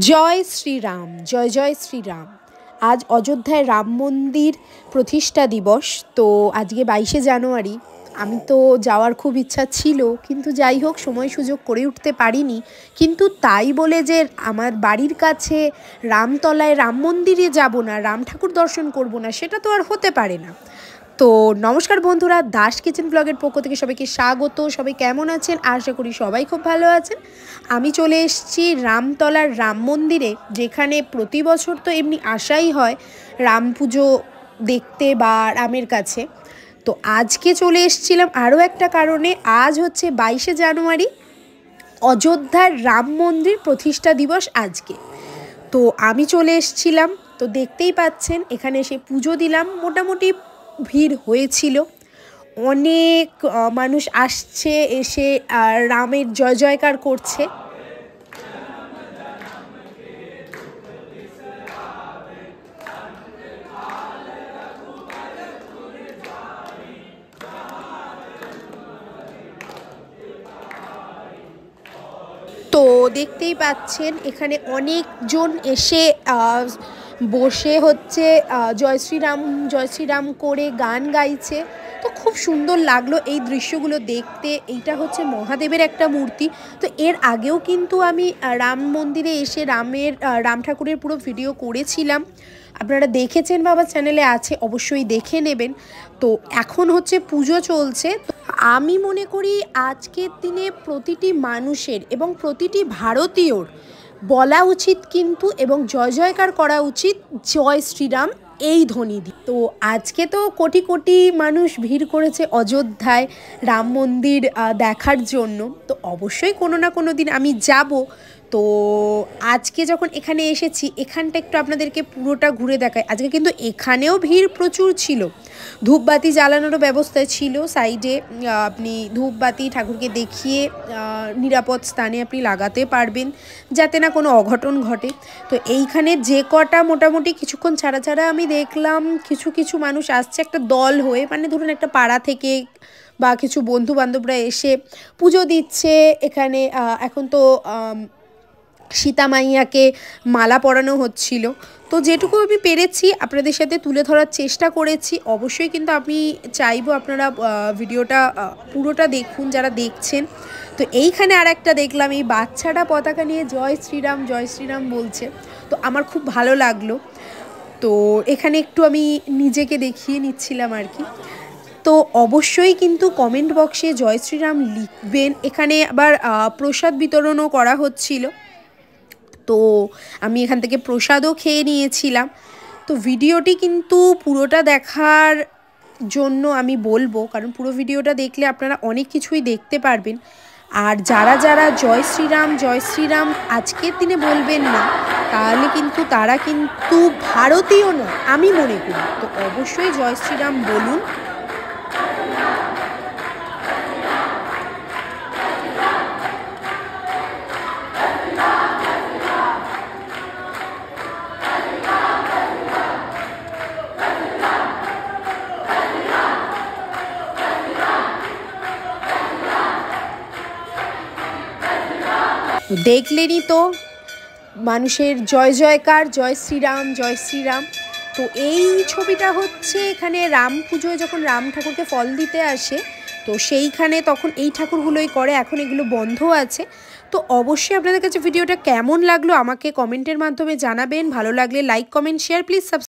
জয় শ্রীরাম, জয় জয় শ্রীরাম। আজ অযোধ্যায় রাম মন্দির প্রতিষ্ঠা দিবস। তো আজকে 22শে জানুয়ারি। আমি তো যাওয়ার খুব ইচ্ছা ছিল, কিন্তু যাই হোক সময় সুযোগ করে উঠতে পারিনি। কিন্তু তাই বলে যে আমার বাড়ির কাছে রামতলায় রাম মন্দিরে যাব না, রাম ঠাকুর দর্শন করব না, সেটা তো আর হতে পারে না। তো নমস্কার বন্ধুরা, দাস কিচেন ব্লগের পক্ষ থেকে সবাইকে স্বাগত। সবাই কেমন আছেন? আশা করি সবাই খুব ভালো আছেন। আমি চলে এসেছি রামতলার রাম মন্দিরে, যেখানে প্রতি বছর তো এমনি আসাই হয় রাম পুজো দেখতে বা রামের কাছে। তো আজকে চলে এসেছিলাম আরও একটা কারণে। আজ হচ্ছে 22শে জানুয়ারি, অযোধ্যার রাম মন্দির প্রতিষ্ঠা দিবস আজকে। তো আমি চলে এসেছিলাম, তো দেখতেই পাচ্ছেন এখানে এসে পুজো দিলাম। মোটামুটি ভিড় হয়েছিল, অনেক মানুষ আসছে, এসে রামের জয় জয়কার করছে। তো দেখতেই পাচ্ছেন এখানে অনেকজন এসে বসে হচ্ছে জয় শ্রীরাম জয় শ্রীরাম করে গান গাইছে। তো খুব সুন্দর লাগলো এই দৃশ্যগুলো দেখতে। এইটা হচ্ছে মহাদেবের একটা মূর্তি। তো এর আগেও কিন্তু আমি রাম মন্দিরে এসে রাম ঠাকুরের পুরো ভিডিও করেছিলাম, আপনারা দেখেছেন বা আমার চ্যানেলে আছে, অবশ্যই দেখে নেবেন। তো এখন হচ্ছে পুজো চলছে। আমি মনে করি আজকের দিনে প্রতিটি মানুষের এবং প্রতিটি ভারতীয়র বলা উচিত কিন্তু, এবং জয় জয়কার করা উচিত জয় শ্রীরাম এই ধ্বনি দিয়ে। তো আজকে তো কোটি কোটি মানুষ ভিড় করেছে অযোধ্যায় রাম মন্দির দেখার জন্য। তো অবশ্যই কোনো না কোনো দিন আমি যাব। তো আজকে যখন এখানে এসেছি, এখানটা একটু আপনাদেরকে পুরোটা ঘুরে দেখায়। আজকে কিন্তু এখানেও ভিড় প্রচুর ছিল, ধূপবাতি জ্বালানোরও ব্যবস্থা ছিল সাইডে। আপনি ধূপবাতি ঠাকুরকে দেখিয়ে নিরাপদ স্থানে আপনি লাগাতে পারবেন, যাতে না কোনো অঘটন ঘটে। তো এইখানে যে কটা মোটামুটি কিছুক্ষণ ছাড়া ছাড়া আমি দেখলাম কিছু কিছু মানুষ আসছে একটা দল হয়ে, মানে ধরুন একটা পাড়া থেকে বা কিছু বন্ধু বান্ধবরা এসে পুজো দিচ্ছে এখানে। এখন তো সীতা মাইয়াকে মালা পরানো হচ্ছিল। তো যেটুকু আমি পেরেছি আপনাদের সাথে তুলে ধরার চেষ্টা করেছি। অবশ্যই কিন্তু আমি চাইবো আপনারা ভিডিওটা পুরোটা দেখুন যারা দেখছেন। তো এইখানে আর একটা দেখলাম এই বাচ্চাটা পতাকা নিয়ে জয় শ্রীরাম বলছে। তো আমার খুব ভালো লাগলো। তো এখানে একটু আমি নিজেকে দেখিয়ে নিচ্ছিলাম আর কি। তো অবশ্যই কিন্তু কমেন্ট বক্সে জয় শ্রীরাম লিখবেন। এখানে আবার প্রসাদ বিতরণও করা হচ্ছিল, তো আমি এখান থেকে প্রসাদও খেয়ে নিয়েছিলাম। তো ভিডিওটি কিন্তু পুরোটা দেখার জন্য আমি বলবো, কারণ পুরো ভিডিওটা দেখলে আপনারা অনেক কিছুই দেখতে পারবেন। আর যারা যারা জয় শ্রীরাম আজকের দিনে বলবেন না, তাহলে কিন্তু তারা কিন্তু ভারতীয় নয় আমি মনে করি। তো অবশ্যই জয় শ্রীরাম বলুন। দেখলেনই তো মানুষের জয় জয়কার, জয় শ্রীরাম। তো এই ছবিটা হচ্ছে এখানে রাম পুজোয় যখন রাম ঠাকুরকে ফল দিতে আসে, তো সেইখানে তখন এই ঠাকুরগুলোই করে। এখন এগুলো বন্ধ আছে। তো অবশ্যই আপনাদের কাছে ভিডিওটা কেমন লাগলো আমাকে কমেন্টের মাধ্যমে জানাবেন। ভালো লাগলে like, comment, share, please subscribe.